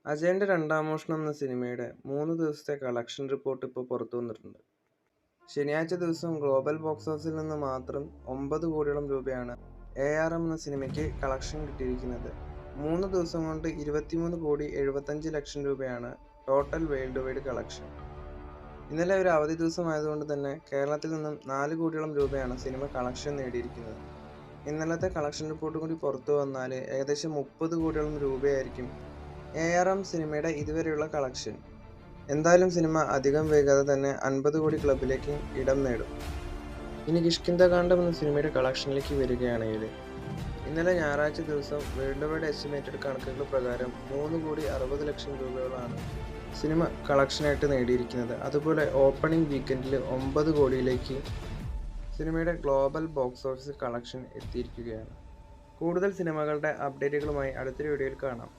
അജയന്റെ രണ്ടാം മോഷണം എന്ന സിനിമയുടെ 3 ദിവസത്തെ കളക്ഷൻ റിപ്പോർട്ട് ഇപ്പോൾ പുറത്തു വന്നിട്ടുണ്ട്. ശനിയാഴ്ച ദിവസം ഗ്ലോബൽ ബോക്സ് ഓഫീസിൽ നിന്ന് മാത്രം 9 കോടിയോളം രൂപയാണ് ARM എന്ന സിനിമയ്ക്ക് കളക്ഷൻ കിട്ടിയിരിക്കുന്നത്. 3 ദിവസം കൊണ്ട് 23 കോടി 75 ലക്ഷം രൂപയാണ് ടോട്ടൽ വേൾഡ് വൈഡ് കളക്ഷൻ. ഇന്നലെ ഒരു അവധി ദിവസമായതുകൊണ്ട് തന്നെ കേരളത്തിൽ നിന്നും 4 കോടിയോളം രൂപയാണ് സിനിമ കളക്ഷൻ നേടിയിരിക്കുന്നത്. ഇന്നലത്തെ കളക്ഷൻ റിപ്പോർട്ട് കൂടി പുറത്തു വന്നാൽ ഏകദേശം 30 കോടിയോളം രൂപയായിരിക്കും ARM സിനിമയുടെ ഇതുവരെയുള്ള കളക്ഷൻ. എന്തായാലും സിനിമ അധികം വൈകാതെ തന്നെ 50 കോടി ക്ലബിലേക്ക് ഇടം നേടും. ഇനി കിഷ്കിന്ധാകാന്ഡം എന്ന സിനിമയുടെ കളക്ഷനിലേക്ക് വരികയാണെങ്കിൽ ഇന്നലെ ഞായറാഴ്ച ദിവസം വേൾഡ് വൈഡ് എസ്റ്റിമേറ്റഡ് കണക്കുകൾ പ്രകാരം 3 കോടി 60 ലക്ഷം രൂപയോളാണ് സിനിമ കളക്ഷനായിട്ട് നേടിയിരിക്കുന്നത്. അതുപോലെ ഓപ്പണിംഗ് വീക്കെൻഡിൽ 9 കോടിയിലേക്ക് സിനിമയുടെ ഗ്ലോബൽ ബോക്സ് ഓഫീസ് കളക്ഷൻ എത്തിയിരിക്കുകയാണ്. കൂടുതൽ സിനിമകളുടെ അപ്ഡേറ്റുകളുമായി അടുത്തൊരു വീഡിയോയിൽ കാണാം.